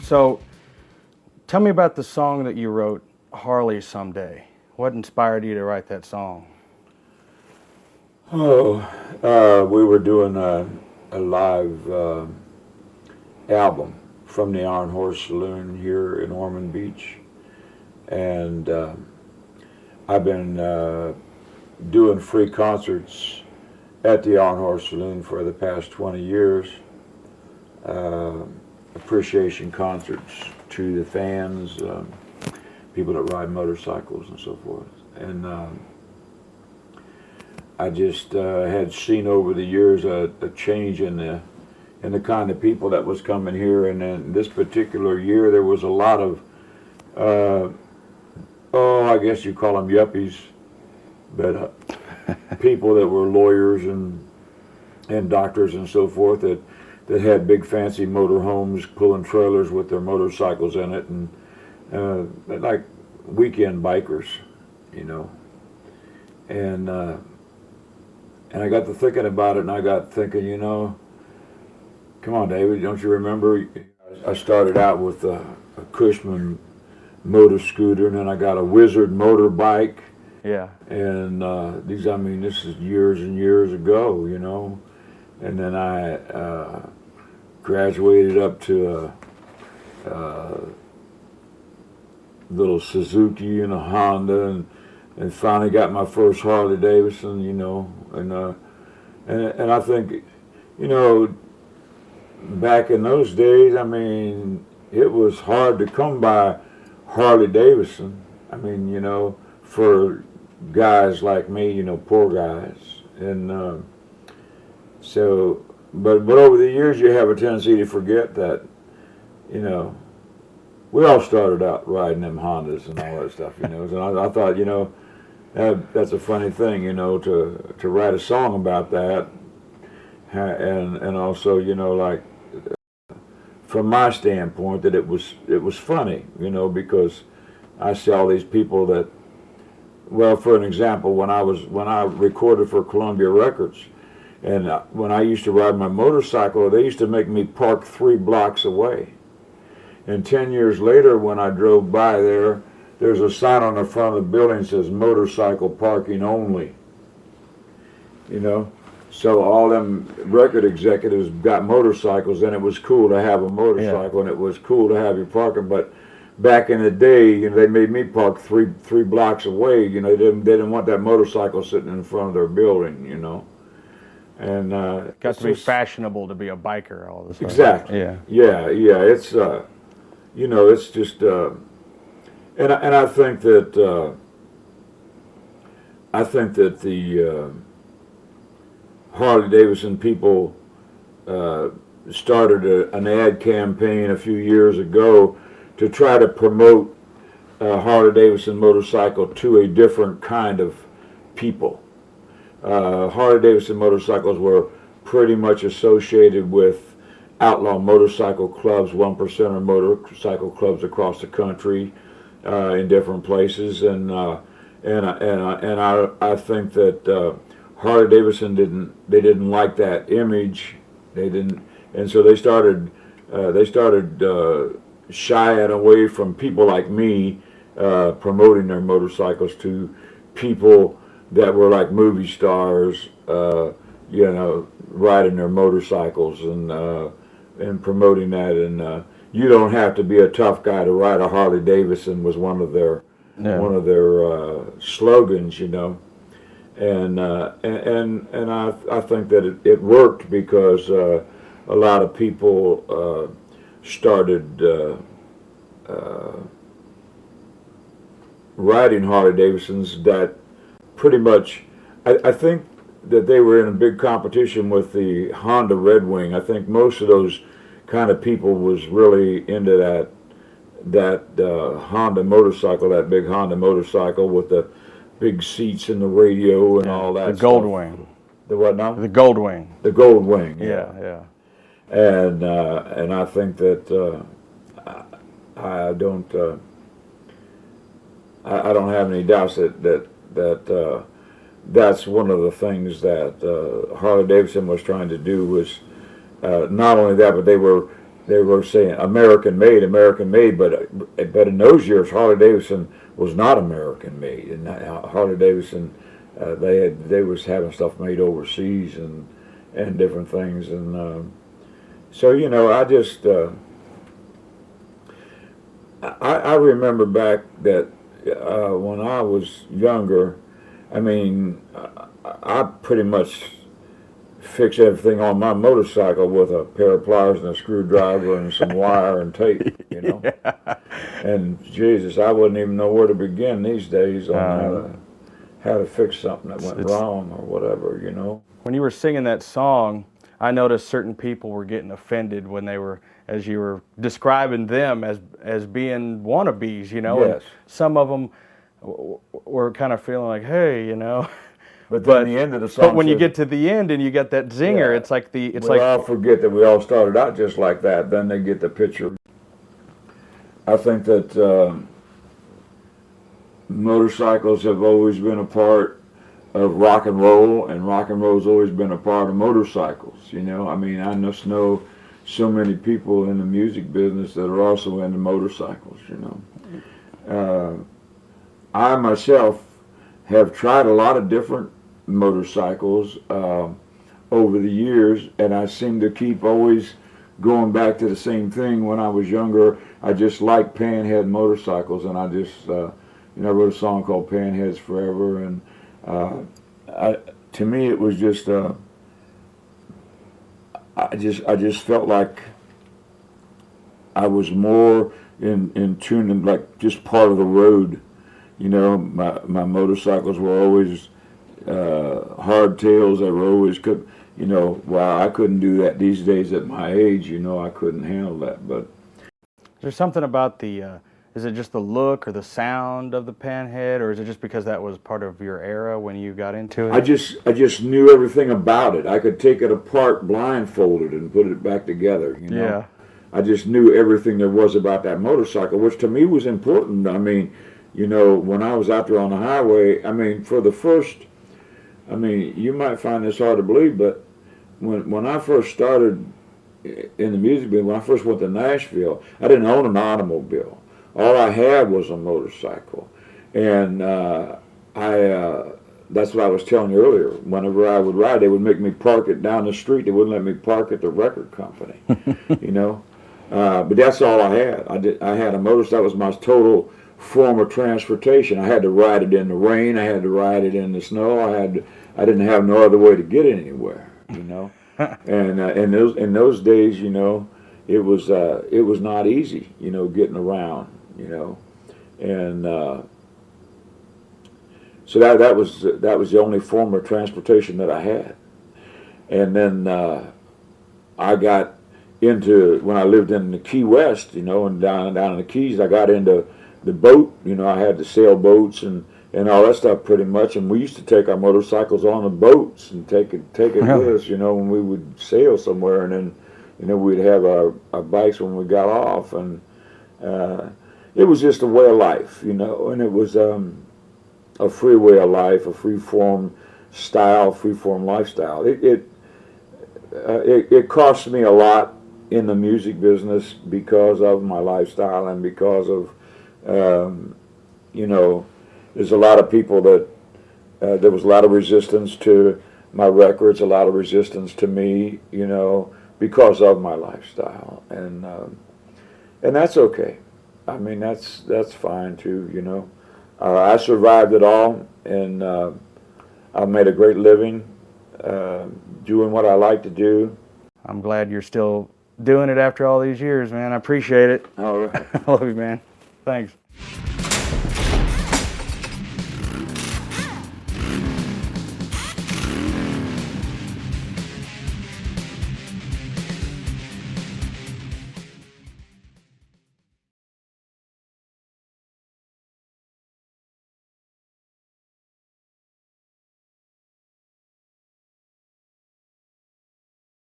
So, tell me about the song that you wrote, Harley Someday. What inspired you to write that song? Oh, we were doing a live album from the Iron Horse Saloon here in Ormond Beach, and I've been doing free concerts at the Allan Horse Saloon for the past 20 years. Appreciation concerts to the fans, people that ride motorcycles and so forth. And I just had seen over the years a change in the kind of people that was coming here. And then this particular year there was a lot of, I guess you call them yuppies, but people that were lawyers and doctors and so forth that had big fancy motor homes pulling trailers with their motorcycles in it, and like weekend bikers, you know. And I got to thinking about it, and I got thinking, you know, come on, David, don't you remember? I started out with a Cushman motor scooter, and then I got a Wizard motorbike. Yeah. And this is years and years ago, you know. And then I graduated up to a little Suzuki and a Honda, and finally got my first Harley Davidson, you know. And I think, you know, back in those days, I mean, it was hard to come by Harley Davidson. I mean, you know, for guys like me, you know, poor guys. And so, but over the years, you have a tendency to forget that, you know, we all started out riding them Hondas and all that stuff, you know. And I thought, you know, that's a funny thing, you know, to write a song about that, and also, you know, like from my standpoint, that it was funny, you know, because I see all these people that, well, for an example, when I recorded for Columbia Records, and when I used to ride my motorcycle, they used to make me park 3 blocks away. And 10 years later, when I drove by there, there's a sign on the front of the building that says motorcycle parking only. You know, so all them record executives got motorcycles, and it was cool to have a motorcycle, and it was cool to have your parking. But back in the day, you know, they made me park three blocks away. You know, they didn't want that motorcycle sitting in front of their building. You know, and it got to be fashionable to be a biker all of a sudden. Exactly. Yeah. It's you know, it's just and I think that the Harley Davidson people started an ad campaign a few years ago to try to promote Harley Davidson motorcycle to a different kind of people. Harley Davidson motorcycles were pretty much associated with outlaw motorcycle clubs, 1%er motorcycle clubs across the country, in different places, and I think that Harley Davidson didn't like that image. They didn't, and so they started shying away from people like me promoting their motorcycles to people that were like movie stars, you know, riding their motorcycles and promoting that. And you don't have to be a tough guy to ride a Harley Davidson was one of their slogans, you know. And I think that it worked because a lot of people started riding Harley Davidsons that pretty much, I think that they were in a big competition with the Honda Red Wing. I think most of those kind of people was really into that Honda motorcycle, that big Honda motorcycle with the big seats and the radio and all that. The Gold Wing. The what now? The Gold Wing. The Gold Wing. Yeah. And I think that I don't have any doubts that that's one of the things that Harley Davidson was trying to do was not only that, but they were they were saying American made, but in those years Harley Davidson was not American made, and Harley Davidson they was having stuff made overseas and different things, and so you know I just I remember back that when I was younger, I mean I pretty much fix everything on my motorcycle with a pair of pliers and a screwdriver and some wire and tape, you know. Yeah. And Jesus, I wouldn't even know where to begin these days on how to fix something that went wrong or whatever, you know. When you were singing that song, I noticed certain people were getting offended when they were, as you were describing them as being wannabes, you know. Yes. And some of them were kind of feeling like, hey, you know. But then the end of the song. But when you get to the end and you got that zinger, Yeah, it's like we all forget that we all started out just like that. Then they get the picture. I think that motorcycles have always been a part of rock and roll's always been a part of motorcycles. You know, I mean, I just know so many people in the music business that are also into motorcycles. You know, I myself have tried a lot of different motorcycles over the years, and I seem to keep always going back to the same thing. When I was younger, I just liked panhead motorcycles, and I just you know, I wrote a song called Panheads Forever, and to me it was just I just felt like I was more in tune and like just part of the road. You know, my motorcycles were always hardtails. They were always, you know, wow, I couldn't do that these days at my age. You know, I couldn't handle that. But is there something about the, is it just the look or the sound of the panhead, or is it just because that was part of your era when you got into it? I just knew everything about it. I could take it apart blindfolded and put it back together, you know. Yeah. I just knew everything there was about that motorcycle, which to me was important. I mean, you know, when I was out there on the highway, I mean, for the first, I mean, you might find this hard to believe, but when I first started in the music business, when I first went to Nashville, I didn't own an automobile. All I had was a motorcycle. And that's what I was telling you earlier. Whenever I would ride, they would make me park it down the street. They wouldn't let me park at the record company, you know. But that's all I had. I had a motorcycle. That was my total form of transportation. I had to ride it in the rain. I had to ride it in the snow. I didn't have no other way to get anywhere, you know. And in those days, you know, it was not easy, you know, getting around, you know, and so that was the only form of transportation that I had. And then I got into, when I lived in the Key West, you know, and down in the Keys, I got into the boat. You know, I had to sail boats and all that stuff pretty much, and we used to take our motorcycles on the boats and take it with us, you know, when we would sail somewhere, and then, you know, we'd have our bikes when we got off, and it was just a way of life, you know, and it was a free way of life, a free-form style, free-form lifestyle. It cost me a lot in the music business because of my lifestyle and because of, you know, there's a lot of people that, there was a lot of resistance to my records, a lot of resistance to me, you know, because of my lifestyle. And that's okay. I mean, that's fine too, you know. I survived it all, and I've made a great living doing what I like to do. I'm glad you're still doing it after all these years, man. I appreciate it. All right. I love you, man. Thanks.